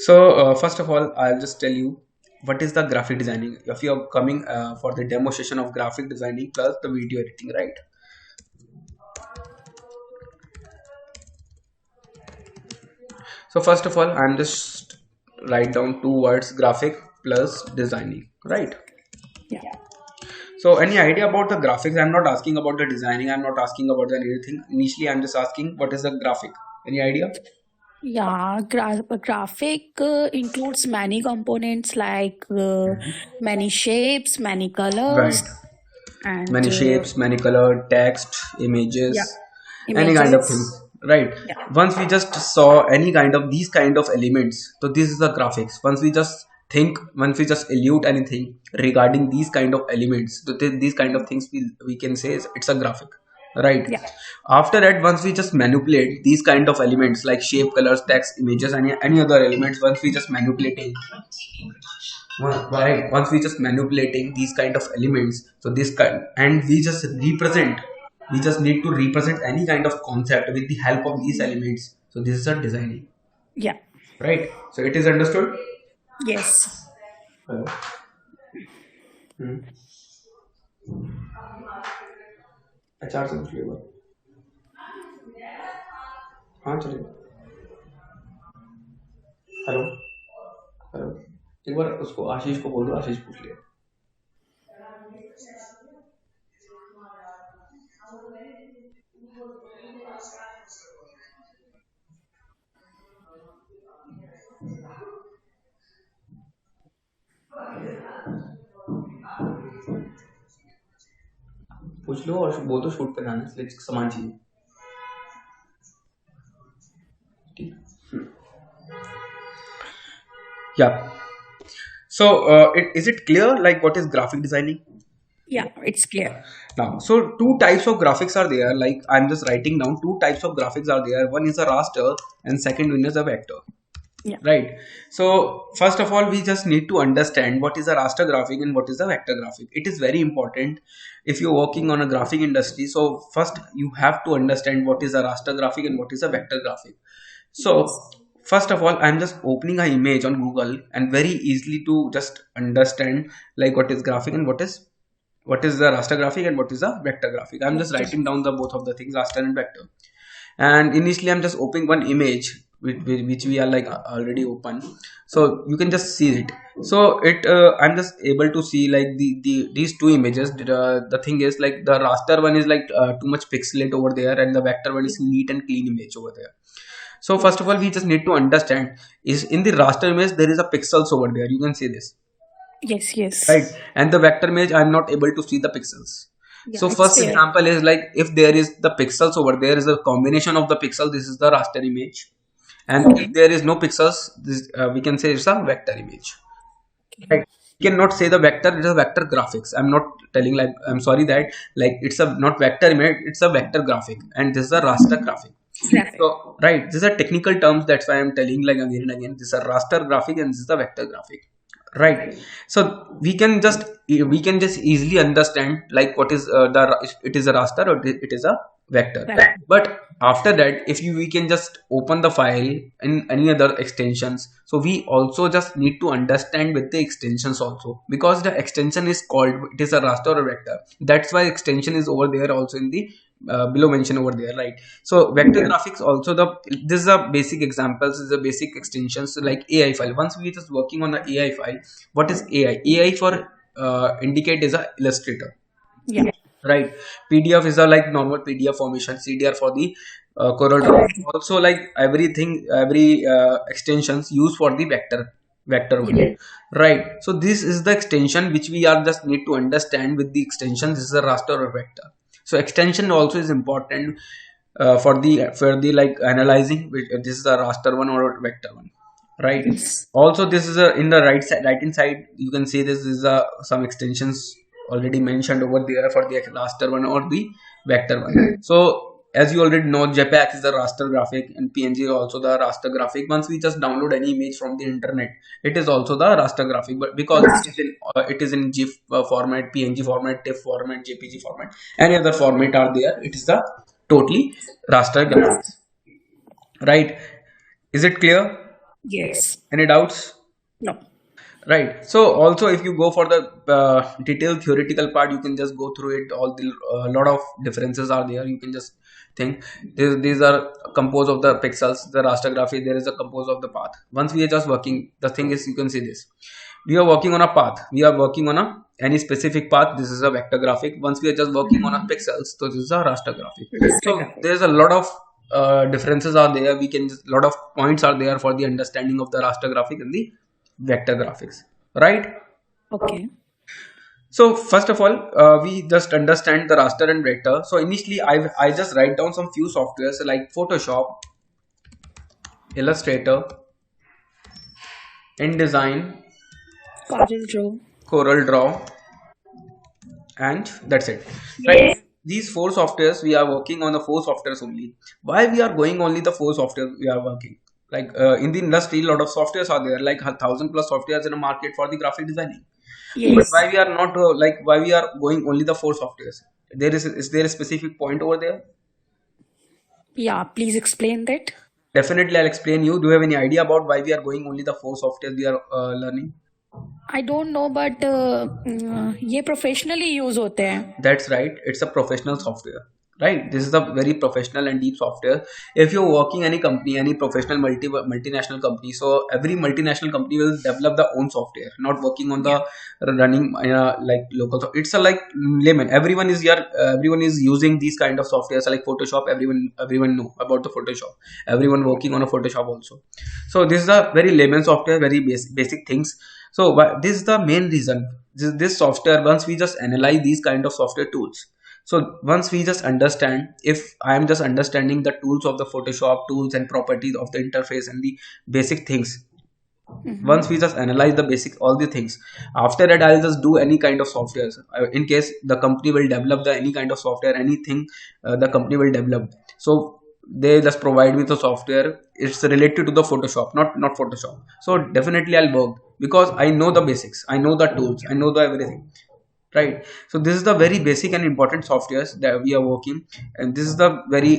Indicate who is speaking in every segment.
Speaker 1: So first of all, I'll just tell you what is the graphic designing. If you are coming for the demo session of graphic designing plus the video editing, right? So first of all, I'm just write down two words: graphic plus designing, right?
Speaker 2: Yeah.
Speaker 1: So any idea about the graphics? I'm not asking about the designing. I'm not asking about the anything. Initially, I'm just asking what is the graphic. Any idea?
Speaker 2: Yeah, graphic includes many components like many shapes, many
Speaker 1: Right.
Speaker 2: colors, and
Speaker 1: Many shapes, many color, text,
Speaker 2: yeah,
Speaker 1: images, any kind of
Speaker 2: images.
Speaker 1: things, right?
Speaker 2: Yeah.
Speaker 1: Once we just saw any kind of these kind of elements, so this is the graphics. Once we just allude anything regarding these kind of elements, so these kind of things we can say it's a graphic, right?
Speaker 2: Yeah.
Speaker 1: After that, once we just manipulate these kind of elements like shape, colors, text, images, any other elements, once we just manipulating, right, once we just manipulating these kind of elements, so this kind, and we just need to represent any kind of concept with the help of these elements, so this is a designing,
Speaker 2: Yeah.
Speaker 1: right? So it is understood.
Speaker 2: Yes.
Speaker 1: Hello. अचार से पूछ लो हाँ चलेगा hello hello एक बार उसको आशीष को बोलो आशीष पूछ लिया पूछ लो और बोल दो शूट पे जाना इसलिए सामान चाहिए ठीक yeah so is it clear like what is graphic designing?
Speaker 2: Yeah, it's clear.
Speaker 1: Now, so two types of graphics are there. Like I'm just writing down two types of graphics are there. One is a raster and second one is a vector.
Speaker 2: Yeah.
Speaker 1: Right. So first of all, we just need to understand what is a raster graphic and what is a vector graphic. It is very important if you're working on a graphic industry. So first you have to understand what is a raster graphic and what is a vector graphic. So first of all, I'm just opening an image on Google and very easily to just understand like what is graphic and what is the raster graphic and what is the vector graphic. I'm just writing down the both of the things, raster and vector. And initially I'm just opening one image which we are like already open, so you can just see it. So I'm just able to see like these two images. The thing is like the raster one is like too much pixelate over there and the vector one is neat and clean image over there. So first of all, we just need to understand is in the raster image there is a pixels over there, you can see this,
Speaker 2: Yes. Yes.
Speaker 1: right? And the vector image I'm not able to see the pixels.
Speaker 2: Yeah,
Speaker 1: So
Speaker 2: it's
Speaker 1: first
Speaker 2: there.
Speaker 1: example is like if there is the pixels over there is a combination of the pixel, this is the raster image, and if there is no pixels, this we can say it's a vector image, right? You cannot say the vector, it is a vector graphics. I'm not telling like, I'm sorry that like it's a not vector image, it's a vector graphic and this is a raster graphic.
Speaker 2: Graphic.
Speaker 1: So right, these are technical terms, that's why I'm telling like again and again, this is a raster graphic and this is a vector graphic, right? So we can just easily understand like what is it is a raster or it is a vector.
Speaker 2: Vector.
Speaker 1: But after that, if we can just open the file in any other extensions, so we also just need to understand with the extensions also, because the extension is called, it is a raster or vector, that's why extension is over there also in the below mention over there, right? So vector graphics also, this is a basic examples, is a basic extensions like AI file. Once we just working on the AI file, what is AI for indicate is a Illustrator.
Speaker 2: Yeah.
Speaker 1: Right. PDF is a like normal PDF formation, CDR for the Corel Draw. Also like every extensions used for the vector one, right? So this is the extension which we are just need to understand with the extension. This is a raster or vector. So extension also is important for the like analyzing which this is a raster one or a vector one, right?
Speaker 2: Yes.
Speaker 1: Also this is a in the right hand side you can see this is a some extensions already mentioned over there for the raster one or the vector one. So as you already know, JPEG is the raster graphic and PNG is also the raster graphic. Once we just download any image from the internet, it is also the raster graphic, but because it is in GIF format, PNG format, TIFF format, JPG format, any other format are there, it is the totally raster graphics, right? Is it clear?
Speaker 2: Yes.
Speaker 1: Any doubts?
Speaker 2: No.
Speaker 1: Right. So also, if you go for the detailed theoretical part, you can just go through it. All the lot of differences are there. You can just think these are composed of the pixels, the raster graphic. There is a composed of the path. Once we are just working, the thing is you can see this. We are working on a path. We are working on a any specific path. This is a vector graphic. Once we are just working on a pixels, so this is a raster graphic.
Speaker 2: Raster
Speaker 1: So
Speaker 2: graphic.
Speaker 1: there's a lot of differences are there. We can just lot of points are there for the understanding of the raster graphic and the vector graphics, right?
Speaker 2: Okay.
Speaker 1: So first of all, we just understand the raster and vector. So initially, I just write down some few softwares like Photoshop, Illustrator, InDesign,
Speaker 2: Corel Draw.
Speaker 1: Corel Draw, and that's it, right? These four softwares we are working on the four softwares only. Why we are going only the four software we are working? Like in the industry, a lot of softwares are there, like 1,000 plus softwares in the market for the graphic designing. But
Speaker 2: Yes.
Speaker 1: why we are not like why we are going only the four softwares? There is there a specific point over there?
Speaker 2: Yeah, please explain that.
Speaker 1: Definitely, I'll explain you. Do you have any idea about why we are going only the four softwares we are learning?
Speaker 2: I don't know, but ये professionally use होते हैं.
Speaker 1: That's right. It's a professional software. Right. This is a very professional and deep software. If you're working any company, any professional multinational company, so every multinational company will develop their own software, not working on
Speaker 2: Yeah.
Speaker 1: the running like local. It's a like layman. Everyone is using these kind of softwares like Photoshop. Everyone know about the Photoshop. Everyone working on a Photoshop also. So this is a very layman software, very basic things. So this is the main reason. This software, once we just analyze these kind of software tools, so once we just understand, if I am just understanding the tools of the Photoshop tools and properties of the interface and the basic things, once we just analyze the basic all the things, after that I'll just do any kind of software. In case the company will develop the any kind of software, anything the company will develop, so they just provide me the software. It's related to the Photoshop, not Photoshop. So definitely I'll work because I know the basics, I know the tools, I know the everything, right? So this is the very basic and important softwares that we are working, and this is the very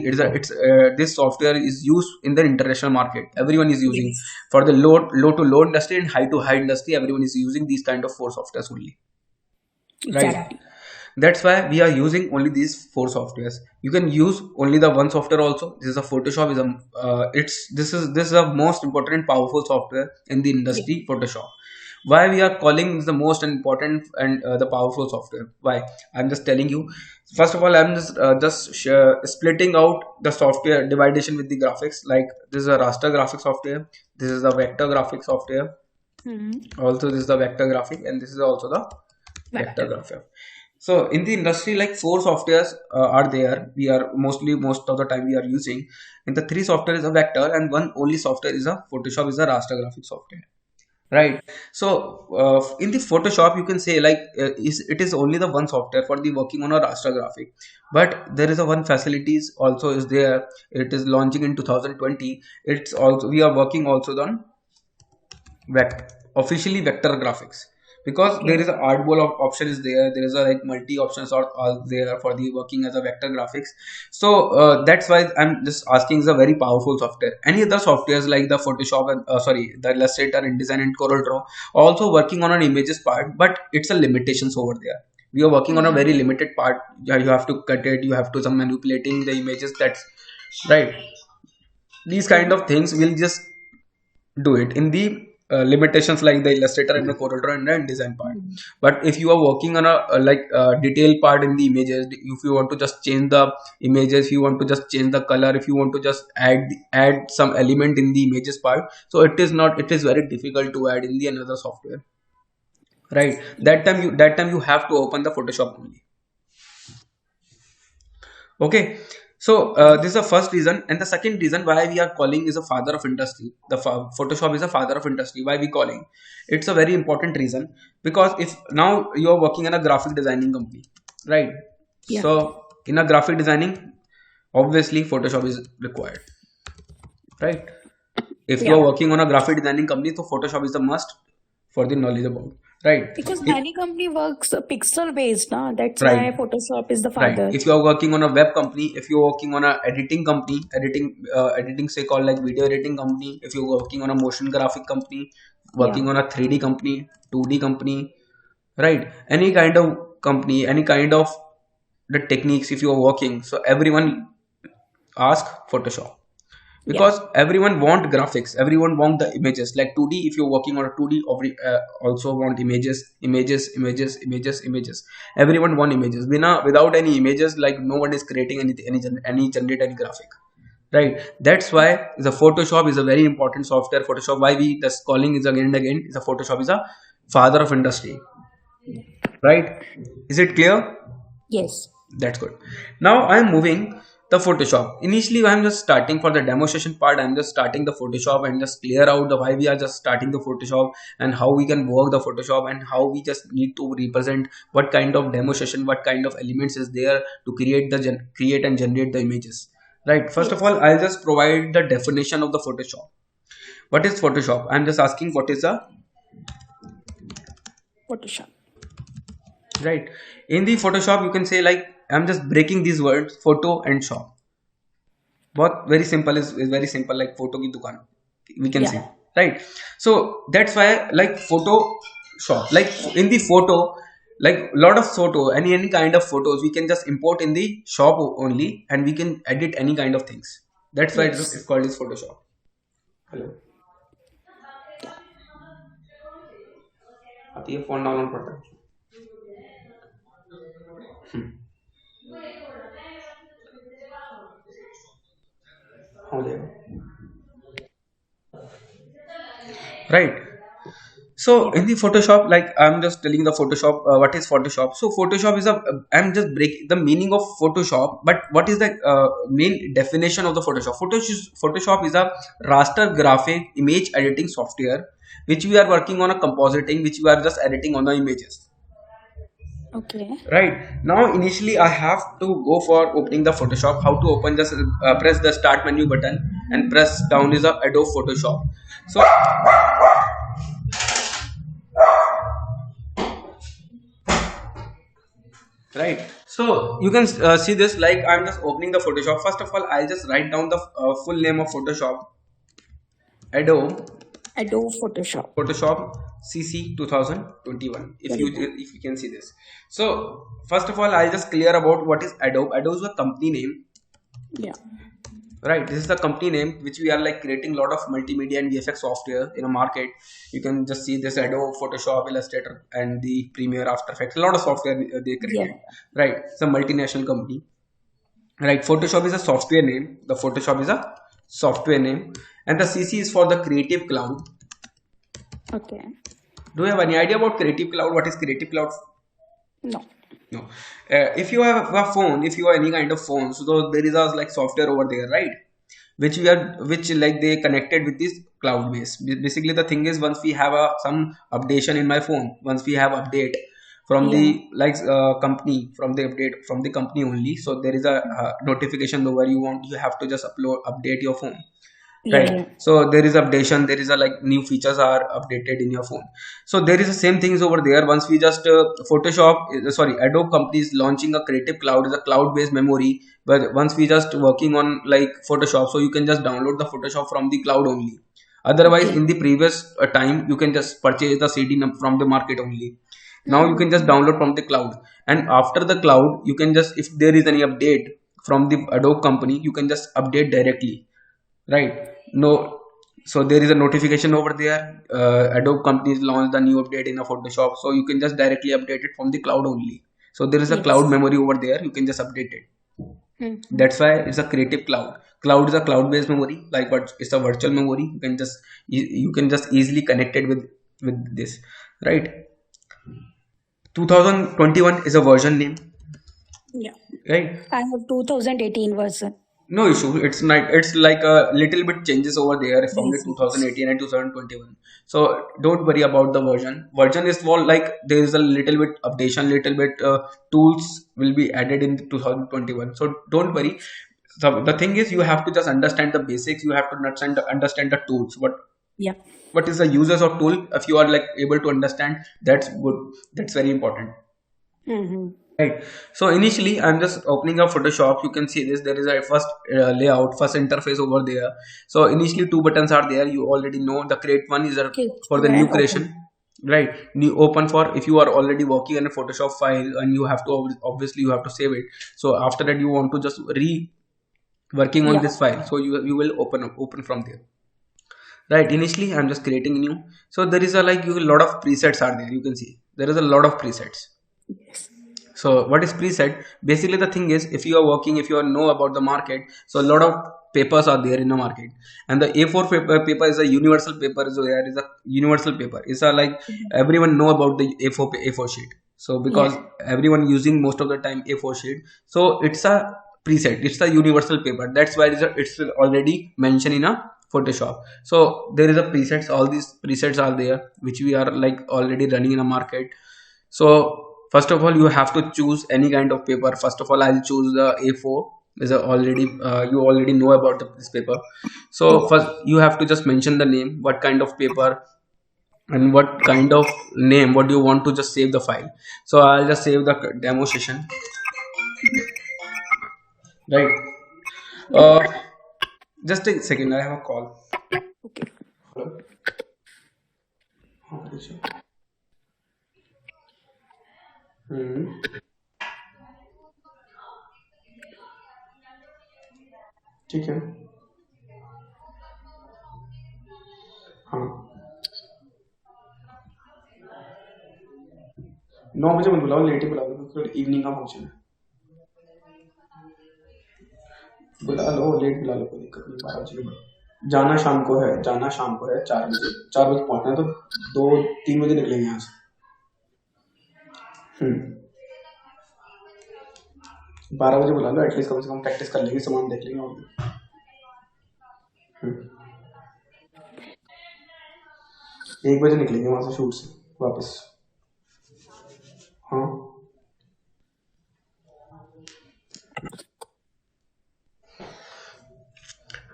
Speaker 1: this software is used in the international market. Everyone is using
Speaker 2: Yes.
Speaker 1: for the low to low industry and high to high industry. Everyone is using these kind of four softwares only, right?
Speaker 2: Exactly.
Speaker 1: That's why we are using only these four softwares. You can use only the one software also. This is a Photoshop is a this is a most important and powerful software in the
Speaker 2: Yeah.
Speaker 1: industry, Photoshop. Why we are calling this the most important and the powerful software? Why? I'm just telling you. First of all, I'm just splitting out the software dividation with the graphics. Like this is a raster graphic software, this is a vector graphic software, also this is the vector graphic, and this is also the vector
Speaker 2: Vector.
Speaker 1: graphic. So in the industry, like four softwares are there. We are most of the time we are using, and the three software is a vector, and one only software is a Photoshop is a raster graphic software. Right. So in the Photoshop, you can say like it is only the one software for the working on a raster graphic, but there is a one facilities also is there. It is launching in 2020. It's also we are working also on officially vector graphics, because there
Speaker 2: Okay.
Speaker 1: is a artboard option is there is a like multi options are there for the working as a vector graphics. So that's why I'm just asking, is a very powerful software. Any other softwares like the Photoshop and sorry, the Illustrator, InDesign and Corel Draw also working on an images part, but it's a limitations over there. We are working on a very limited part. Yeah, you have to cut it, you have to some manipulating the images, that's right. These kind
Speaker 2: Okay.
Speaker 1: of things will just do it in the limitations like the Illustrator and the Corel Draw and the InDesign part. But if you are working on a like detailed part in the images, if you want to just change the images, if you want to just change the color, if you want to just add some element in the images part, so it is very difficult to add in the another software, right? That time you have to open the Photoshop only. Okay, so this is the first reason, and the second reason why we are calling is a father of industry. The Photoshop is a father of industry. Why we calling? It's a very important reason, because if now you are working in a graphic designing company, right?
Speaker 2: Yeah.
Speaker 1: So in a graphic designing, obviously Photoshop is required, right? If you are
Speaker 2: Yeah.
Speaker 1: working on a graphic designing company, so Photoshop is the must for the knowledge about. right?
Speaker 2: Because many company works pixel based, na? That's
Speaker 1: Right.
Speaker 2: why Photoshop is the
Speaker 1: Right.
Speaker 2: father.
Speaker 1: If you are working on a web company, if you're working on a editing company, editing say called like video editing company, if you're working on a motion graphic company,
Speaker 2: Yeah.
Speaker 1: working on a 3D company, 2D company, right? Any kind of company, any kind of the techniques, if you are working, so everyone ask Photoshop,
Speaker 2: Yeah.
Speaker 1: because everyone want graphics, everyone want the images. Like 2D, if you're working on a 2D, also want images. Everyone want images. Without any images, like no one is creating any generate any graphic, right? That's why the Photoshop is a very important software. Photoshop, why we just calling is again and again, is a Photoshop is a father of industry, right? Is it clear?
Speaker 2: Yes.
Speaker 1: That's good. Now I'm moving the Photoshop. Initially, I'm just starting for the demonstration part. I'm just starting the Photoshop and just clear out the why we are just starting the Photoshop and how we can work the Photoshop and how we just need to represent what kind of demonstration, what kind of elements is there to create create and generate the images. Right. First of
Speaker 2: Yes.
Speaker 1: all, I'll just provide the definition of the Photoshop. What is Photoshop? I'm just asking what is a
Speaker 2: Photoshop.
Speaker 1: right. In the Photoshop, you can say like I'm just breaking these words, photo and shop. बहुत very simple is very simple, like photo की दुकान we can
Speaker 2: Yeah.
Speaker 1: see, right? So that's why like Photoshop, like in the photo, like lot of photo, any kind of photos we can just import in the shop only, and we can edit any kind of things. That's why it's
Speaker 2: Yes.
Speaker 1: called as Photoshop. Hello, आती है phone download पड़ता है. हो जाएगा, right? So
Speaker 2: Yeah.
Speaker 1: in the Photoshop, like I'm just telling the Photoshop, what is Photoshop? So Photoshop is I'm just breaking the meaning of Photoshop, but what is the main definition of the Photoshop? Photoshop is a raster graphic image editing software which we are working on a compositing, which we are just editing on the images.
Speaker 2: Okay.
Speaker 1: Right now, initially I have to go for opening the Photoshop. How to open? Just press the start menu button and press down is the Adobe Photoshop. So right, so you can see this, like I'm just opening the Photoshop. First of all, I'll just write down the full name of Photoshop: Adobe
Speaker 2: Adobe Photoshop.
Speaker 1: Photoshop CC 2021. If you can see this. So first of all, I'll just clear about what is Adobe. Adobe is a company name,
Speaker 2: Yeah.
Speaker 1: right? This is the company name which we are like creating a lot of multimedia and VFX software in a market. You can just see this Adobe Photoshop, Illustrator, and the Premiere, After Effects. A lot of software they
Speaker 2: Yeah.
Speaker 1: created, right? It's a multinational company, right? Photoshop is a software name. The Photoshop is a software name, and the CC is for the Creative Cloud.
Speaker 2: Okay.
Speaker 1: Do you have any idea about Creative Cloud? What is Creative Cloud?
Speaker 2: No.
Speaker 1: No. If you have a phone, if you have any kind of phone, so there is a like software over there, right? Which like they connected with this cloud base. Basically, the thing is, once we have some updation in my phone, once we have update from
Speaker 2: Yeah.
Speaker 1: the like company, from the update from the company only, so there is a notification where you have to just update your phone,
Speaker 2: Yeah.
Speaker 1: right?
Speaker 2: Yeah.
Speaker 1: So there is updation, there is a like new features are updated in your phone. So there is the same things over there. Once we just sorry, Adobe company is launching a Creative Cloud, is a cloud based memory, but once we just working on like Photoshop, so you can just download the Photoshop from the cloud only. Otherwise,
Speaker 2: Okay.
Speaker 1: in the previous time, you can just purchase the CD from the market only. Now you can just
Speaker 2: Hmm.
Speaker 1: download from the cloud, and after the cloud, you can just, if there is any update from the Adobe company, you can just update directly, right? No, so there is a notification over there. Adobe companies launched the new update in a Photoshop, so you can just directly update it from the cloud only. So there is a cloud
Speaker 2: Yes.
Speaker 1: memory over there, you can just update it.
Speaker 2: Hmm.
Speaker 1: That's why it's a Creative Cloud. Cloud is a cloud based memory, like what it's a virtual memory. You can just easily connect it with this, right? 2021 is a version name,
Speaker 2: Yeah.
Speaker 1: right?
Speaker 2: I have 2018 version.
Speaker 1: No issue. It's like a little bit changes over there from the
Speaker 2: Yes. Yes.
Speaker 1: 2018 and 2021. So don't worry about the version. Version is more like there is a little bit updation, little bit tools will be added in 2021. So don't worry. The thing is, you have to just understand the basics. You have to understand the tools. What?
Speaker 2: Yeah.
Speaker 1: What is the uses of tool? If you are like able to understand, that's good. That's very important.
Speaker 2: Mm-hmm.
Speaker 1: Right. So initially, I'm just opening up Photoshop. You can see this. There is a first layout, first interface over there. So initially, two buttons are there. You already know the create one is
Speaker 2: Okay.
Speaker 1: for the
Speaker 2: New
Speaker 1: new
Speaker 2: and
Speaker 1: creation,
Speaker 2: open.
Speaker 1: right? New open for if you are already working in a Photoshop file and you have to obviously you have to save it. So after that, you want to just working on
Speaker 2: Yeah.
Speaker 1: this file. So you will open from there. Right. Initially, I'm just creating new. So there is a like you a lot of presets are there. You can see there is a lot of presets.
Speaker 2: Yes.
Speaker 1: So what is preset? Basically, the thing is, if you are working, if you are know about the market, so a lot of papers are there in the market, and the A4 paper is a universal paper. So there is a universal paper. It's a like everyone know about the A4 sheet. So because
Speaker 2: Yeah.
Speaker 1: everyone using most of the time A4 sheet, so it's a preset. It's a universal paper. That's why it's already mentioned in a Photoshop. So there is a presets. All these presets are there, which we are like already running in a market. So first of all, you have to choose any kind of paper. First of all, I'll choose the A4. Is already you already know about this paper. So
Speaker 2: Yeah.
Speaker 1: first, you have to just mention the name, what kind of paper, and what kind of name. What do you want to just save the file? So I'll just save the demo session. Right. Uh, just a second. I have a call.
Speaker 2: Okay.
Speaker 1: Hello. हाँ, पूछो। हम्म, ठीक है। हाँ, 9 बजे मत बुलाओ, late ही बुला दो क्योंकि इवनिंग का फंक्शन है। बुला लो, लेट बुला लो, कोई दिक्कत नहीं, 12 बजे बुला। जाना शाम को है, जाना शाम को है 4 बजे, 4 बजे पहुंचना है, तो 2-3 बजे निकलेंगे यहाँ से। 12 बजे बुला लो, एटलीस्ट कम से कम प्रैक्टिस कर लेंगे, सामान देख लेंगे और 1 बजे निकलेंगे वहां से शूट से वापस। हाँ,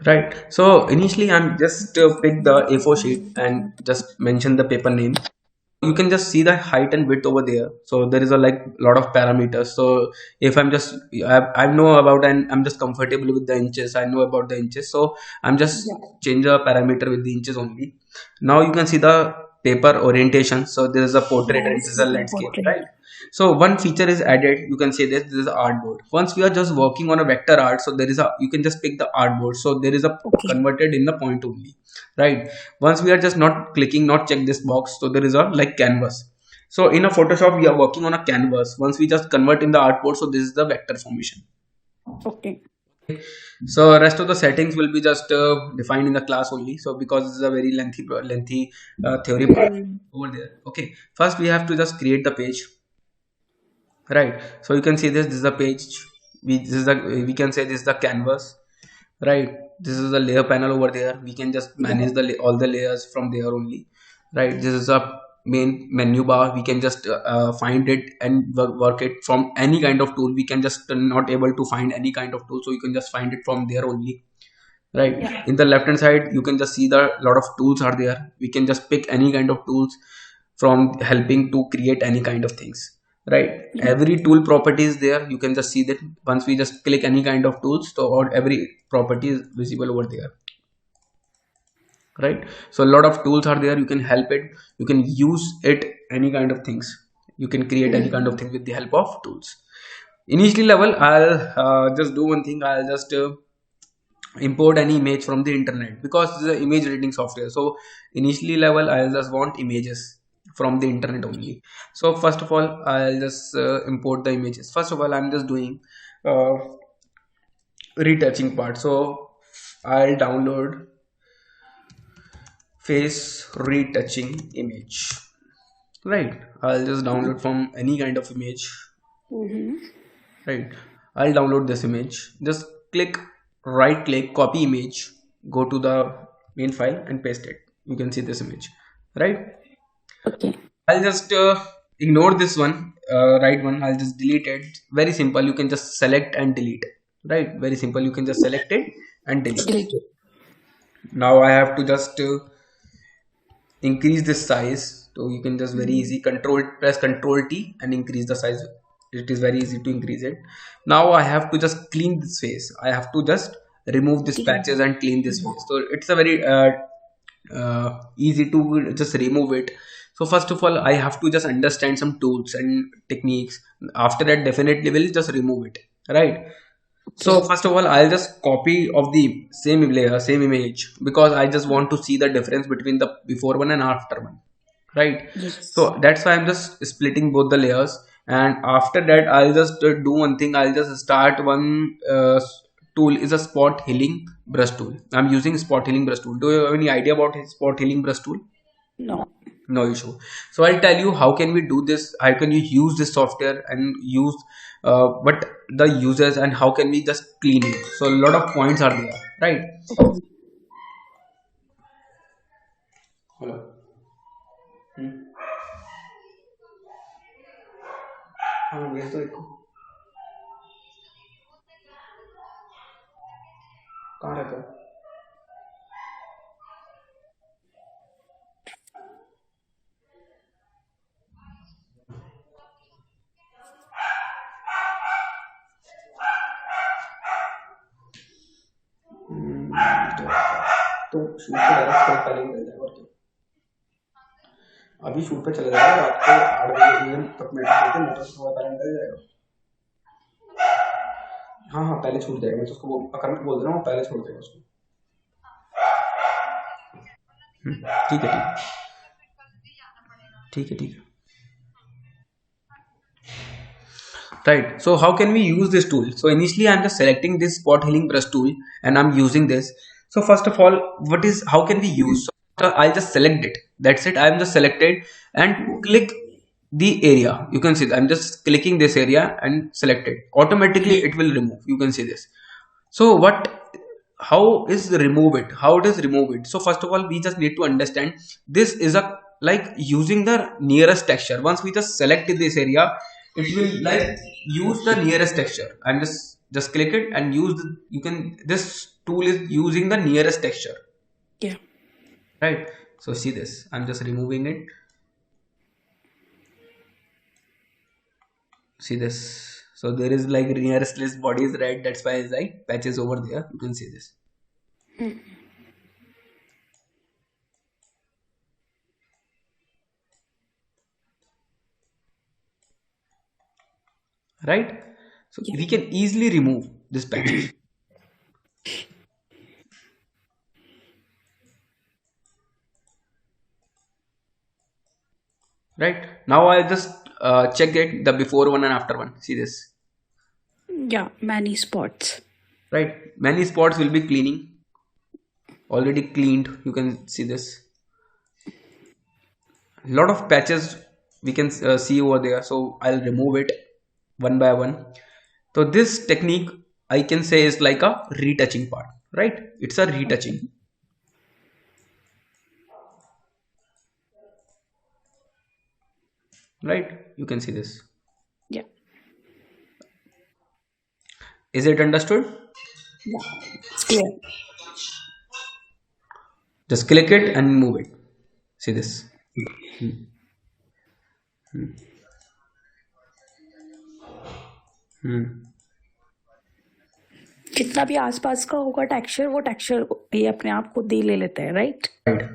Speaker 1: right. So initially, I'm just pick the A4 sheet and just mention the paper name. You can just see the height and width over there. So there is a like lot of parameters. So if I'm just I know about and I'm just comfortable with the inches. I know about the inches. So I'm just
Speaker 2: Yeah.
Speaker 1: change the parameter with the inches only. Now you can see the paper orientation. So there is a portrait and
Speaker 2: Yes.
Speaker 1: this is a
Speaker 2: Yeah.
Speaker 1: landscape,
Speaker 2: Portrait.
Speaker 1: right? So one feature is added. You can say this is artboard. Once we are just working on a vector art, so there is a you can just pick the artboard. So there is a
Speaker 2: Okay.
Speaker 1: converted in the point only, right? Once we are just not clicking, not check this box, so there is a like canvas. So in a Photoshop, we are working on a canvas. Once we just convert in the artboard, so this is the vector formation.
Speaker 2: Okay.
Speaker 1: So rest of the settings will be just defined in the class only. So because this is a very lengthy theory part
Speaker 2: Mm.
Speaker 1: over there. Okay, first we have to just create the page, right? So you can see this is the page. We can say this is the canvas, right? This is the layer panel over there. We can just
Speaker 2: Yeah.
Speaker 1: manage all the layers from there only, right? This is a main menu bar. We can just find it and work it from any kind of tool. We can just not able to find any kind of tool, so you can just find it from there only, right?
Speaker 2: Yeah.
Speaker 1: In the left hand side, you can just see the lot of tools are there. We can just pick any kind of tools from helping to create any kind of things, right?
Speaker 2: Yeah.
Speaker 1: Every tool property is there. You can just see that once we just click any kind of tools, so or every property is visible over there, right? So a lot of tools are there. You can help it, you can use it, any kind of things. You can create any kind
Speaker 2: Mm.
Speaker 1: of thing with the help of tools. Initially level, I'll just do one thing. I'll just import any image from the internet because this is an image editing software. So initially level, I'll just want images from the internet only. So first of all, I'll just import the images. First of all, I'm just doing uh, retouching part. So I'll download face retouching image, right? I'll just download from any kind of image,
Speaker 2: Mm-hmm.
Speaker 1: right? I'll download this image, just click, right click, copy image, go to the main file and paste it. You can see this image, right?
Speaker 2: Okay.
Speaker 1: I'll just ignore this one, right one. I'll just delete it. Very simple. You can just select and delete, right? Very simple. You can just select it and delete.
Speaker 2: Delete it.
Speaker 1: Now I have to just increase this size. So you can just very easy press Control T and increase the size. It is very easy to increase it. Now I have to just clean this face. I have to just remove these
Speaker 2: Clean.
Speaker 1: patches and clean this face. So it's a very easy to just remove it. So first of all, I have to just understand some tools and techniques. After that, definitely will just remove it, right? So
Speaker 2: Okay.
Speaker 1: first of all, I'll just copy of the same layer, same image, because I just want to see the difference between the before one and after one, right?
Speaker 2: Yes.
Speaker 1: So that's why I'm just splitting both the layers, and after that, I'll just do one thing. I'll just start one tool is a spot healing brush tool. I'm using spot healing brush tool. Do you have any idea about spot healing brush tool?
Speaker 2: No.
Speaker 1: No issue. So I'll tell you how can we do this, how can you use this software and use what the users, and how can we just clean it. So a lot of points are there, right?
Speaker 2: Okay.
Speaker 1: Hello. हाँ भेज दो इसको. कहाँ रहता है? तो shoot पे direct कल पहले ही जाएगा और क्या. अभी शूट पे चले जाएगा रात को 8 बजे तक मेट्रो से थोड़ा पहले निकल जाएगा. हाँ हाँ पहले छूट जाएगा. मैं तो उसको अकर में बोल दे रहा हूँ पहले छोड़ देगा उसको. ठीक है ठीक है ठीक है. Right. So how can we use this tool? So initially I'm just selecting this spot healing brush tool and I'm using this. So first of all, how can we use? So I'll just select it. That's it. I'm just selected and click the area. You can see that I'm just clicking this area and select it. Automatically it will remove. You can see this. So how is the remove it? How it is remove it? So first of all, we just need to understand this is a like using the nearest texture. Once we just select this area, it will like use the nearest texture. And just click it and use this tool is using the nearest texture,
Speaker 2: Yeah.
Speaker 1: right? So see this. I'm just removing it. See this. So there is like nearest list body is red. That's why it's like patches over there. You can see this. Right? So
Speaker 2: Yeah.
Speaker 1: we can easily remove this patches. Right? Now I'll just check it the before one and after one. See this.
Speaker 2: Yeah. Many spots.
Speaker 1: Right? Many spots will be cleaning. Already cleaned. You can see this. A lot of patches we can see over there. So I'll remove it one by one. So this technique I can say is like a retouching part, right? It's a retouching, right? You can see this.
Speaker 2: Yeah.
Speaker 1: Is it understood?
Speaker 2: Yeah. It's clear.
Speaker 1: Just click it and move it. See this. Hmm.
Speaker 2: जितना भी आसपास का होगा texture, वो texture ये अपने आप खुद ही ले लेते हैं, right?
Speaker 1: Right.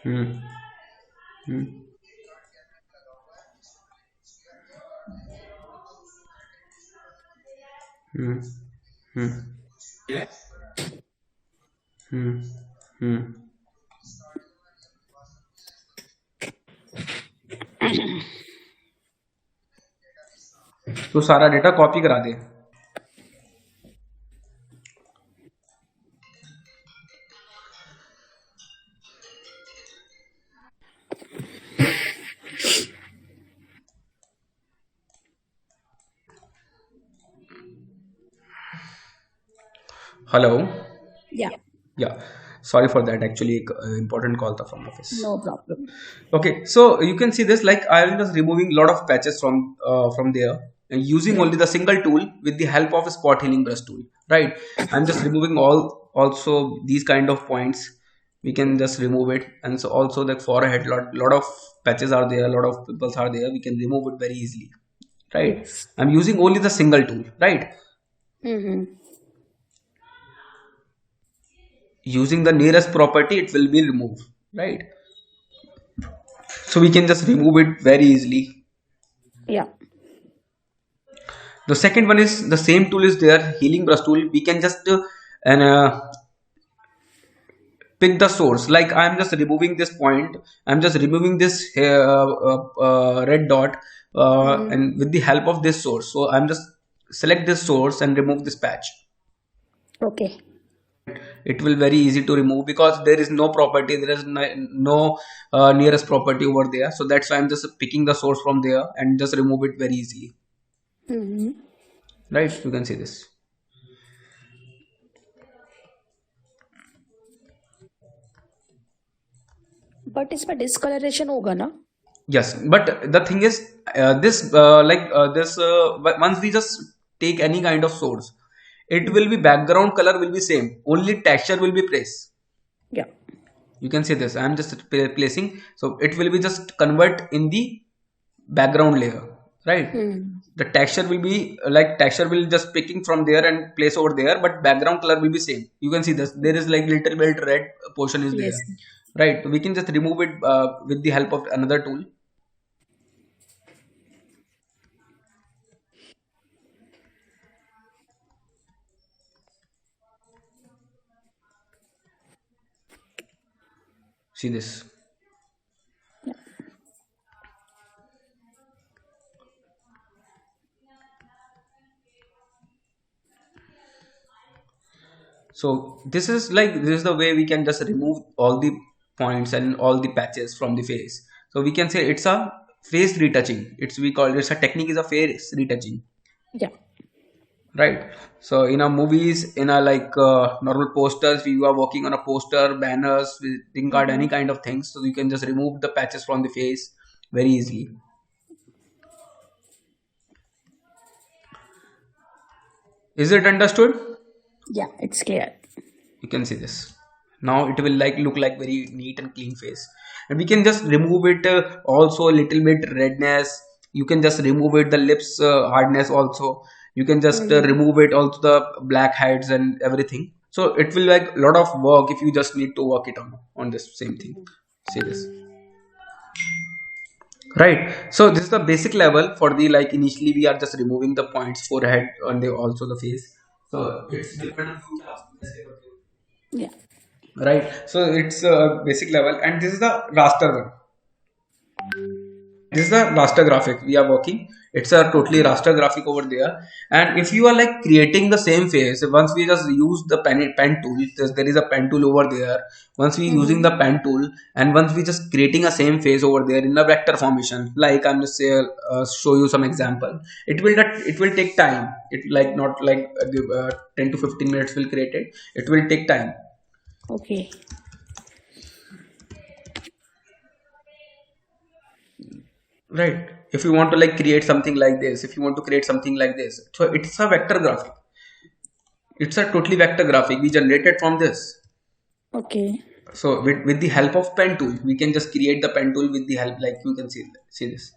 Speaker 1: Hmm. Hmm. Hmm. Hmm. Hmm. Hmm. तो सारा डेटा कॉपी करा दे. Hello.
Speaker 2: Yeah.
Speaker 1: Yeah, sorry for that. Actually एक important call था from office.
Speaker 2: No problem.
Speaker 1: Okay, so you can see this like I'm just removing lot of patches from there. using
Speaker 2: Yeah.
Speaker 1: only the single tool with the help of a spot healing brush tool, right? I'm just removing all also these kind of points. We can just remove it. And so also the forehead, lot of patches are there, a lot of pimples are there, we can remove it very easily, right?
Speaker 2: Yes.
Speaker 1: I'm using only the single tool, right?
Speaker 2: Mm-hmm.
Speaker 1: Using the nearest property, it will be removed, right? So we can just remove it very easily.
Speaker 2: Yeah.
Speaker 1: The second one is the same tool is there, healing brush tool. We can just and pick the source. Like I'm just removing this point, I'm just removing this red dot,
Speaker 2: Mm-hmm.
Speaker 1: and with the help of this source. So I'm just select this source and remove this patch.
Speaker 2: Okay.
Speaker 1: It will very easy to remove because there is no property, there is no nearest property over there. So that's why I'm just picking the source from there and just remove it very easily,
Speaker 2: Mm-hmm.
Speaker 1: right? You can see this.
Speaker 2: But इसमें discolouration होगा ना?
Speaker 1: Yes, but the thing is, this once we just take any kind of source, it will be background color will be same. Only texture will be placed.
Speaker 2: Yeah.
Speaker 1: You can see this. I am just placing, so it will be just convert in the background layer, right?
Speaker 2: Hmm.
Speaker 1: The texture will be like texture will just picking from there and place over there, but background color will be same. You can see this. There is like little bit red portion is there,
Speaker 2: Yes.
Speaker 1: right? We can just remove it with the help of another tool. See this. So this is the way we can just remove all the points and all the patches from the face. So we can say it's a face retouching. It's we call it's a technique is a face retouching,
Speaker 2: Yeah.
Speaker 1: right? So in our movies, in our like normal posters, we are working on a poster, banners, visiting card, any
Speaker 2: Mm-hmm.
Speaker 1: kind of things. So you can just remove the patches from the face very easily. Is it understood?
Speaker 2: Yeah, it's clear.
Speaker 1: You can see this. Now it will like look like very neat and clean face, and we can just remove it also a little bit redness. You can just remove it the lips hardness also. You can just
Speaker 2: Mm-hmm.
Speaker 1: remove it also the blackheads and everything. So it will like a lot of work if you just need to work it on this same thing. See this, right? So this is the basic level for the like initially we are just removing the points forehead and the also the face. So it's depend on few tasks,
Speaker 2: Yeah.
Speaker 1: right? So it's a basic level, and this is the raster one. This is the raster graphic we are working. It's a totally raster graphic over there. And if you are like creating the same face, once we just use the pen tool, there is a pen tool over there. Once we using the
Speaker 2: Mm-hmm.
Speaker 1: pen tool, and once we just creating a same face over there in a vector formation, like I'm just say show you some example. It will take time. It like not like 10 to 15 minutes will create it. It will take time.
Speaker 2: Okay.
Speaker 1: Right. If you want to like create something like this, if you want to create something like this, so it's a vector graphic. It's a totally vector graphic we generated from this.
Speaker 2: Okay.
Speaker 1: So with the help of pen tool, we can just create the pen tool with the help, like you can see this.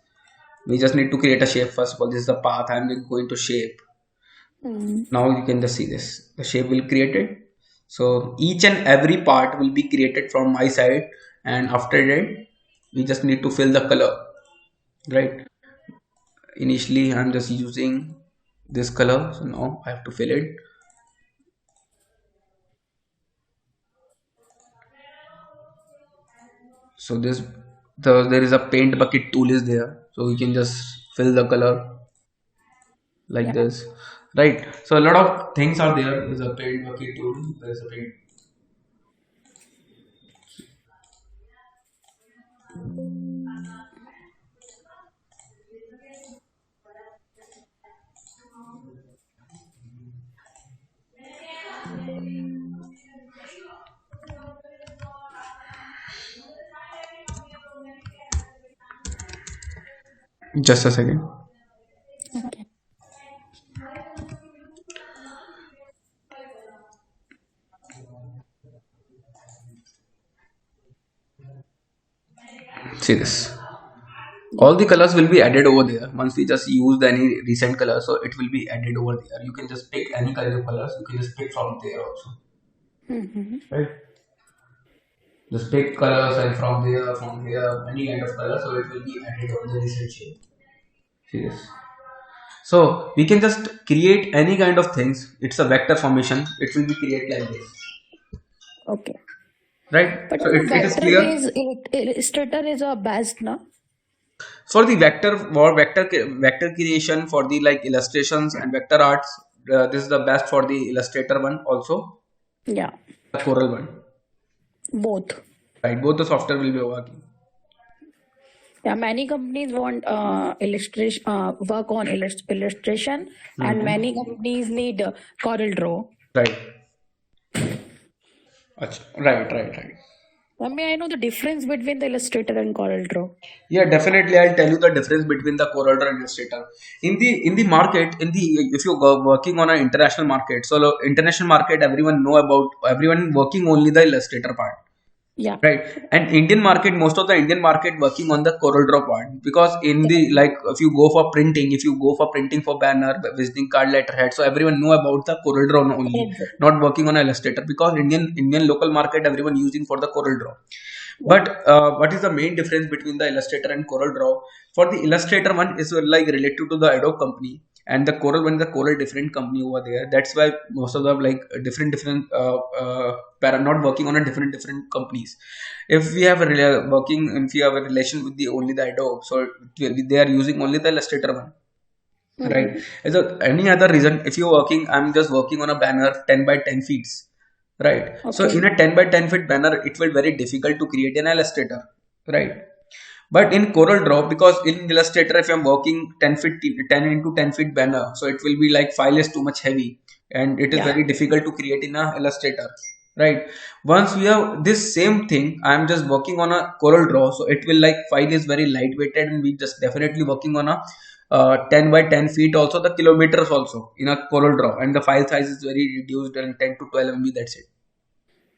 Speaker 1: We just need to create a shape first of all. This is the path I'm going to shape.
Speaker 2: Mm-hmm.
Speaker 1: Now you can just see this. The shape will create it. So each and every part will be created from my side, and after that, we just need to fill the color, right? Initially I'm just using this color, so now I have to fill it. So there is a paint bucket tool is there, so we can just fill the color like
Speaker 2: Yeah.
Speaker 1: this, right? So a lot of things are there. There's a paint bucket tool, there's a paint. Just a second.
Speaker 2: Okay.
Speaker 1: See this.
Speaker 2: Yeah.
Speaker 1: All the colors will be added over there. Once we just use any recent color, so it will be added over there. You can just pick any kind of colors. You can just pick from there also.
Speaker 2: Mm-hmm.
Speaker 1: Right? Just pick colors and from here, any kind of color, so it will be added on the recent shape. See this. So we can just create any kind of things. It's a vector formation. It will be created like this.
Speaker 2: Okay.
Speaker 1: Right?
Speaker 2: But
Speaker 1: So it is
Speaker 2: vector
Speaker 1: clear.
Speaker 2: based Illustrator is a best, no?
Speaker 1: For the vector creation for the like illustrations and vector arts, this is the best for the Illustrator one also,
Speaker 2: Yeah.
Speaker 1: the Corel one.
Speaker 2: Both.
Speaker 1: Right, both the software will be working.
Speaker 2: Yeah, many companies want illustration work on illustration, and many companies need Corel Draw.
Speaker 1: Right. Right.
Speaker 2: May I know the difference between the Illustrator and Corel Draw?
Speaker 1: Yeah, definitely. I'll tell you the difference between the Corel and Illustrator. In the market, if you go working on an international market, so international market, everyone working only the Illustrator part.
Speaker 2: Yeah.
Speaker 1: Right, and Indian market, most of the Indian market working on the Corel Draw part, because in the like if you go for printing for banner, visiting card, letterhead, so everyone know about the Corel Draw only,
Speaker 2: Exactly.
Speaker 1: not working on Illustrator, because Indian local market everyone using for the Corel Draw.
Speaker 2: Yeah.
Speaker 1: But what is the main difference between the Illustrator and Corel Draw? For the Illustrator one is like related to the Adobe company, and the Corel one is the Corel different company over there. That's why most of the like different not working on a different companies. If we have if you have a relation with the only the Adobe, so they are using only the Illustrator one. Right. Is there any other reason? If you're working, I'm just working on a banner 10 by 10 feet. Right. So
Speaker 2: Okay.
Speaker 1: in a 10 by 10 feet banner, it will very difficult to create an Illustrator. Right. But in Corel Draw, because in Illustrator, if I'm working 10 into 10 feet banner, so it will be like file is too much heavy and it is
Speaker 2: Yeah.
Speaker 1: very difficult to create in a Illustrator. Right. Once we have this same thing, I'm just working on a Corel Draw, so it will like file is very lightweighted, and we just definitely working on a 10 by 10 feet also, the kilometers also in a Corel Draw, and the file size is very reduced and 10 to 12 MB. That's it.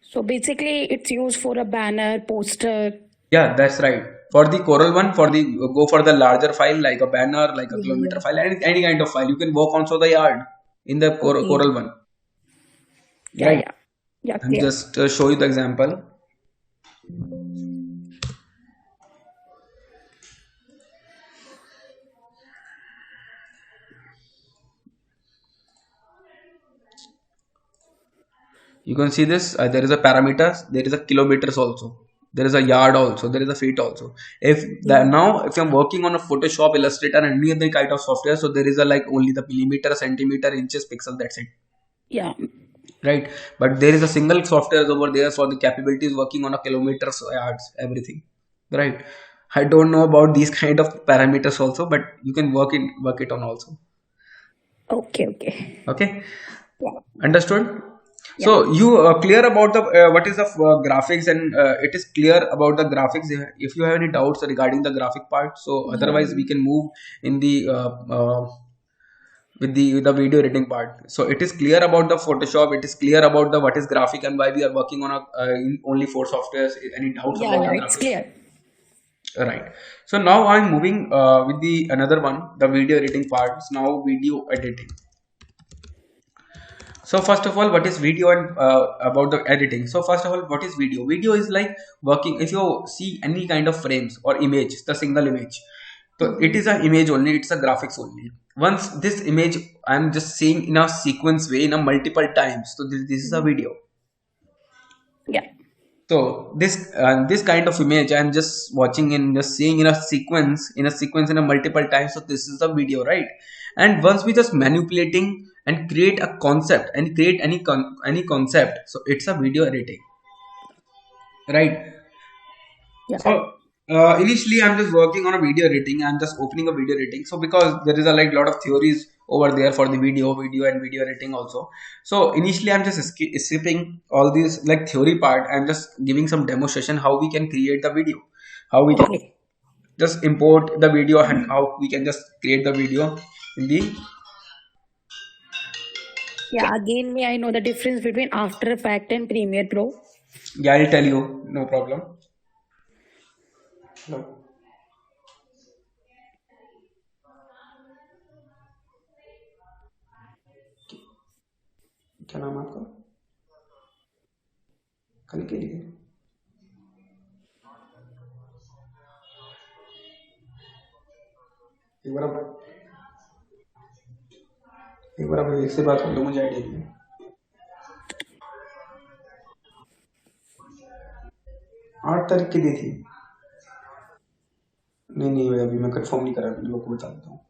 Speaker 2: So basically, it's used for a banner, poster.
Speaker 1: Yeah, that's right. For the Corel one, go for the larger file like a banner, like a kilometer
Speaker 2: Yeah.
Speaker 1: file, any kind of file. You can work also the yard in the
Speaker 2: Okay.
Speaker 1: Corel one,
Speaker 2: Yeah.
Speaker 1: right?
Speaker 2: Yeah. Yeah.
Speaker 1: I'm
Speaker 2: Clear.
Speaker 1: just show you the example. You can see this. There is a parameters. There is a kilometers also. There is a yard also. There is a feet also.
Speaker 2: Yeah.
Speaker 1: If I'm working on a Photoshop, Illustrator, and any other kind of software, so there is a like only the millimeter, centimeter, inches, pixel. That's it.
Speaker 2: Yeah.
Speaker 1: Right, but there is a single software over there for the capabilities working on a kilometers, yards, everything. Right, I don't know about these kind of parameters also, but you can work it on also.
Speaker 2: Okay. Okay.
Speaker 1: Okay,
Speaker 2: Yeah.
Speaker 1: understood.
Speaker 2: Yeah.
Speaker 1: So you clear about the what is the graphics, and it is clear about the graphics. If you have any doubts regarding the graphic part, so
Speaker 2: Yeah.
Speaker 1: otherwise we can move in the with the video editing part. So it is clear about the Photoshop. It is clear about the what is graphic and why we are working on in only four softwares. Any doubts
Speaker 2: Yeah.
Speaker 1: about
Speaker 2: Yeah.
Speaker 1: the
Speaker 2: It's
Speaker 1: graphics?
Speaker 2: clear.
Speaker 1: Right. So now I'm moving with the another one, the video editing part. So now video editing. So first of all, what is video, and about the editing? So first of all, what is video? Video is like working. If you see any kind of frames or image, the single image, so it is an image only. It's a graphics only. Once this image, I'm just seeing in a sequence way, in a multiple times. So this is a video.
Speaker 2: Yeah.
Speaker 1: So this kind of image I'm just watching and just seeing in a multiple times. So this is the video, right? And once we just manipulating and create a concept and create any concept, so it's a video editing, right?
Speaker 2: Yeah.
Speaker 1: So initially, I'm just working on a video editing. I'm just opening a video editing. So because there is a like lot of theories over there for the video and video editing also. So initially, I'm just skipping all these like theory part. I'm just giving some demonstration how we can create the video, how we can
Speaker 2: Okay.
Speaker 1: just import the video, and how we can just create the video in the.
Speaker 2: Yeah. Again, may I know the difference between After Effects and Premiere Pro?
Speaker 1: Yeah, I'll tell you. No problem. Hello, क्या नाम है आपका? कल के लिए एक बार आप एक से बात कर लो, मुझे आइडिया नहीं है। 8 तारीख की दी थी। नहीं नहीं भाई, अभी मैं कंफर्म नहीं करा, लोग को बता देता हूँ।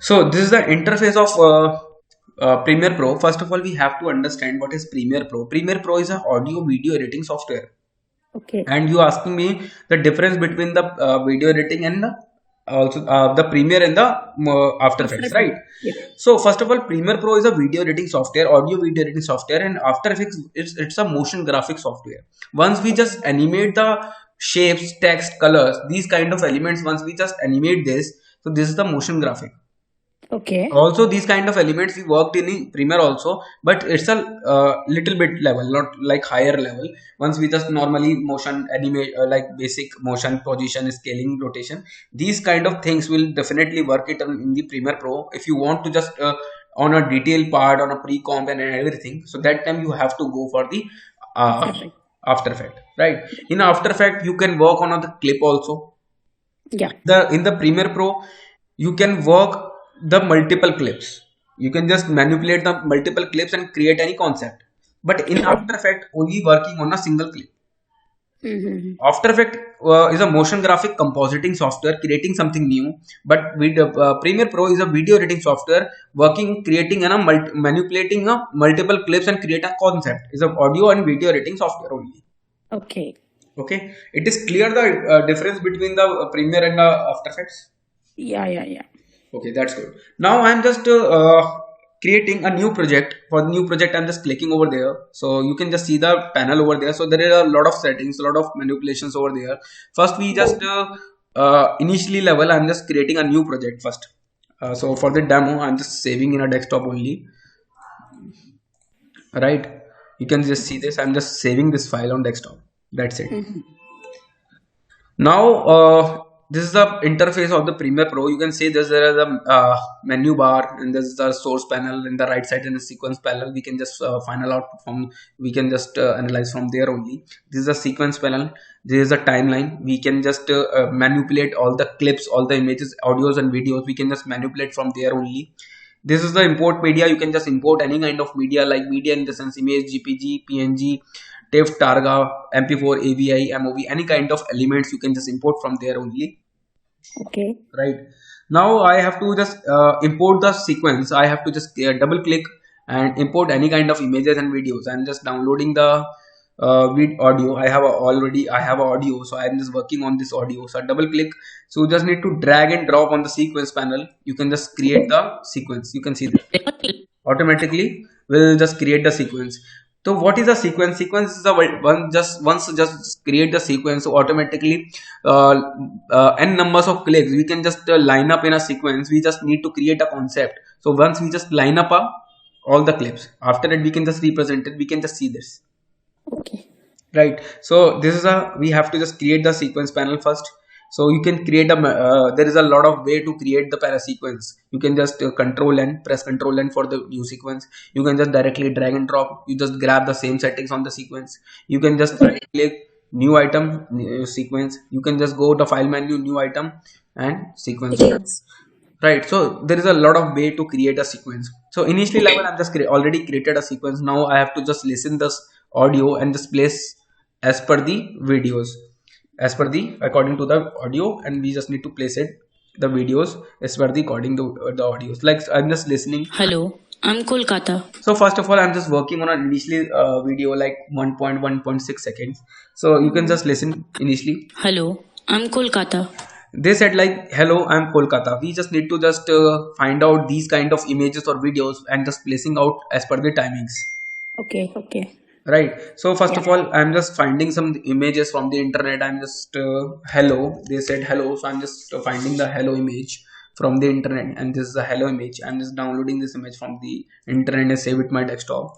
Speaker 1: So this is the interface of Premiere Pro. First of all, we have to understand what is Premiere Pro. Premiere Pro is an audio video editing software.
Speaker 2: Okay.
Speaker 1: And you asking me the difference between the video editing and the Premiere and the After
Speaker 2: After
Speaker 1: Effects,
Speaker 2: Effects.
Speaker 1: right?
Speaker 2: Yeah.
Speaker 1: So first of all, Premiere Pro is a video editing software, audio video editing software, and After Effects it's a motion graphic software. Once we just animate the shapes, text, colors, these kind of elements, once we just animate this, so this is the motion graphic.
Speaker 2: Okay.
Speaker 1: Also these kind of elements we worked in Premiere also, but it's a little bit level, not like higher level. Once we just normally motion animate, like basic motion, position, scaling, rotation, these kind of things will definitely work it in the Premiere Pro. If you want to just on a detail part, on a pre-comp and everything, so that time you have to go for the
Speaker 2: After
Speaker 1: uh,
Speaker 2: Effects.
Speaker 1: After Effect, right? In After Effect you can work on the clip also.
Speaker 2: Yeah.
Speaker 1: The in the Premiere Pro you can work the multiple clips. You can just manipulate the multiple clips and create any concept. But in After Effect only working on a single clip.
Speaker 2: Mm-hmm.
Speaker 1: After Effect is a motion graphic compositing software creating something new. But with Premiere Pro is a video editing software working creating and manipulating multiple clips and create a concept. Is a audio and video editing software only.
Speaker 2: Okay.
Speaker 1: Okay, it is clear the difference between the Premiere and After Effects.
Speaker 2: Yeah, yeah, yeah.
Speaker 1: Okay, that's good. Now I'm just creating a new project. For the new project, I'm just clicking over there. So you can just see the panel over there. So there is a lot of settings, a lot of manipulations over there. First, we just initially level. I'm just creating a new project first. So for the demo, I'm just saving in a desktop only. Right? You can just see this. I'm just saving this file on desktop. That's it.
Speaker 2: Mm-hmm.
Speaker 1: Now, this is the interface of the Premiere Pro. You can see there is a menu bar and this is the source panel in the right side and the sequence panel. We can just final output from, we can just analyze from there only. This is a sequence panel. This is a timeline. We can just manipulate all the clips, all the images, audios and videos. We can just manipulate from there only. This is the import media. You can just import any kind of media, like media in the sense image, GPG, PNG, TIFF, Targa, MP4, AVI, MOV, any kind of elements you can just import from there only.
Speaker 2: Okay.
Speaker 1: Right. Now I have to just import the sequence. I have to just double click and import any kind of images and videos. I'm just downloading the audio. I have a audio, so I'm just working on this audio. So I double click. So you just need to drag and drop on the sequence panel. You can just create the sequence. You can see this automatically will just create the sequence. So what is a sequence? Sequence is a one just once just create the sequence, so automatically n numbers of clicks we can just line up in a sequence. We just need to create a concept. So once we just line up all the clips, after that we can just represent it. We can just see this.
Speaker 2: Okay.
Speaker 1: Right. So this is a, we have to just create the sequence panel first. So you can create a there is a lot of way to create the para sequence. You can just control N, press control N for the new sequence. You can just directly drag and drop. You just grab the same settings on the sequence. You can just right click new item, new sequence. You can just go to file menu, new item and sequence.
Speaker 2: Sequence.
Speaker 1: Right. So there is a lot of way to create a sequence. So initially level I'm just already created a sequence. Now I have to just listen this audio and just place as per the videos, as per the according to the audio, and we just need to place it the videos as per the according to the audios. Like I'm just listening.
Speaker 3: Hello, I'm Kolkata.
Speaker 1: So first of all, I'm just working on an initially video like 1.1.6 seconds. So you can just listen initially.
Speaker 3: Hello, I'm Kolkata.
Speaker 1: They said like, hello, I'm Kolkata. We just need to just find out these kind of images or videos and just placing out as per the timings.
Speaker 2: Okay. Okay.
Speaker 1: Right. So first
Speaker 2: Yeah.
Speaker 1: of all, I'm just finding some images from the internet. I'm just hello. They said hello, so I'm just finding the hello image from the internet, and this is a hello image. I'm just downloading this image from the internet and save it my desktop.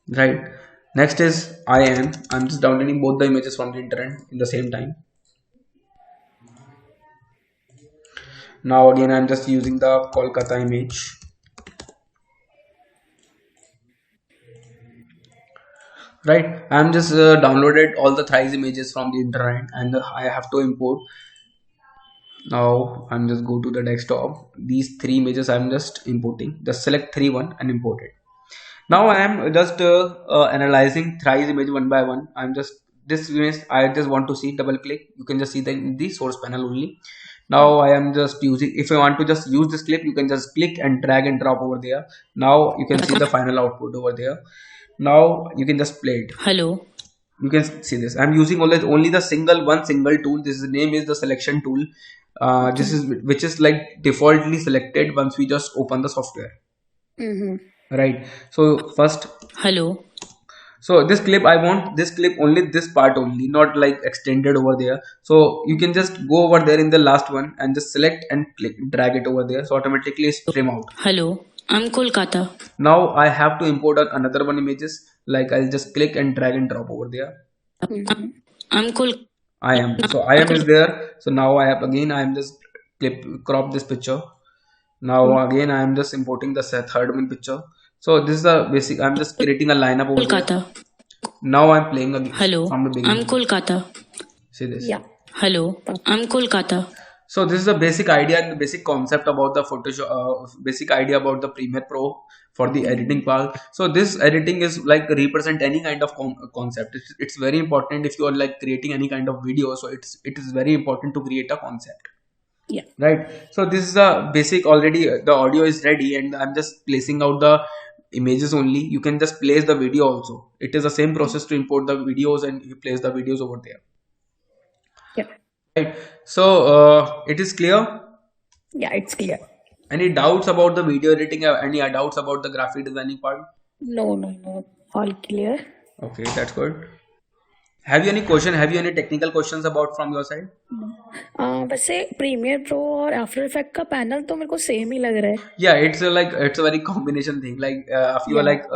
Speaker 1: Right. Next is I'm just downloading both the images from the internet in the same time. Now again I'm just using the Kolkata image. Right, I'm just downloaded all the thrice images from the internet and I have to import. Now I'm just go to the desktop. These three images I'm just importing. Just select one and import it. Now I am just analyzing thrice image one by one. I'm just this image I just want to see, double click. You can just see the in the source panel only. Now I am just using, if you want to just use this clip, you can just click and drag and drop over there. Now you can see the final output over there. Now you can just play it.
Speaker 3: Hello.
Speaker 1: You can see this. I'm using only the single tool. This is, name is the selection tool. This is which is like defaultly selected once we just open the software. Right. So first,
Speaker 3: Hello.
Speaker 1: so this clip, I want this clip only this part only, not like extended over there. So you can just go over there in the last one and just select and click, drag it over there. So automatically it's trim out.
Speaker 3: Hello. I'm Kolkata.
Speaker 1: Now I have to import another one images. Like I'll just click and drag and drop over there.
Speaker 3: I'm Kol.
Speaker 1: I am. So I am is there. So now I have again. I am just crop this picture. Now again I am just importing the third one picture. So this is the basic. I'm just creating a lineup over there.
Speaker 3: Kolkata.
Speaker 1: Now I'm playing again
Speaker 3: Hello.
Speaker 1: from the beginning.
Speaker 3: I'm Kolkata.
Speaker 1: See this.
Speaker 2: Yeah.
Speaker 3: Hello. I'm Kolkata.
Speaker 1: So this is the basic idea and the basic concept about the Photoshop. Basic idea about the Premiere Pro for the editing part. So this editing is like represent any kind of concept. It's very important if you are like creating any kind of video. So it is very important to create a concept.
Speaker 2: Yeah.
Speaker 1: Right. So this is the basic. Already the audio is ready and I'm just placing out the images only. You can just place the video also. It is the same process to import the videos and you place the videos over there.
Speaker 2: Yeah.
Speaker 1: Right. So it is clear.
Speaker 2: Yeah, it's clear.
Speaker 1: Any doubts about the video editing? Any doubts about the graphic designing part?
Speaker 2: No. All clear.
Speaker 1: Okay, that's good. Have you any question? Have you any technical questions about from your side?
Speaker 2: वैसे premiere pro और after effect का panel तो मेरे को same ही लग रहा है.
Speaker 1: Yeah, it's it's a very combination thing. Like if you are
Speaker 2: Yeah.
Speaker 1: like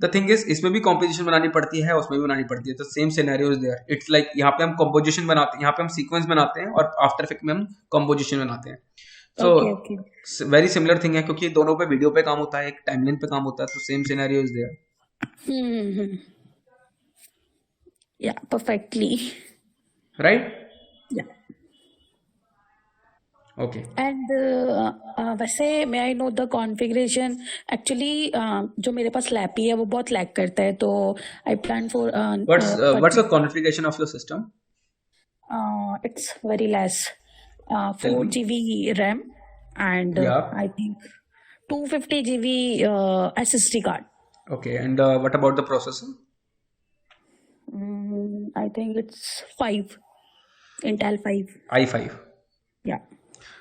Speaker 1: the thing is इसमें भी composition बनानी पड़ती है, उसमें भी बनानी पड़ती है. The same scenario is there. It's like यहाँ पे हम composition बनाते हैं, यहाँ पे हम sequence बनाते हैं और आफ्टर इफेक्ट में हम composition बनाते हैं. So
Speaker 2: Okay.
Speaker 1: very similar thing है क्योंकि दोनों पे वीडियो पे काम होता है, एक टाइमलाइन पे काम होता है, तो same scenario is there.
Speaker 2: Yeah, perfectly.
Speaker 1: Right?
Speaker 2: Yeah.
Speaker 1: Okay.
Speaker 2: And वैसे may I know the configuration? Actually जो मेरे पास लैपी है वो बहुत लैग करता है, तो I plan for
Speaker 1: What's the configuration of your system?
Speaker 2: it's very less. 4 GB RAM and
Speaker 1: Yeah.
Speaker 2: I think 250 GB SSD card.
Speaker 1: Okay, and what about the processor?
Speaker 2: I think it's 5, Intel 5.
Speaker 1: i5.
Speaker 2: Yeah.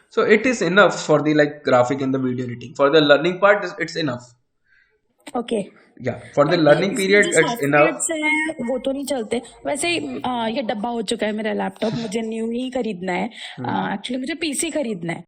Speaker 1: So it is enough for the like graphic and the video editing. For the learning part, it's enough.
Speaker 2: Okay.
Speaker 1: Yeah, for the learning period,
Speaker 2: जो
Speaker 1: it's enough.
Speaker 2: Softwares हैं वो तो नहीं चलते वैसे. ये डब्बा हो चुका है मेरा लैपटॉप, मुझे न्यू ही खरीदना है. एक्चुअली मुझे पीसी खरीदना है.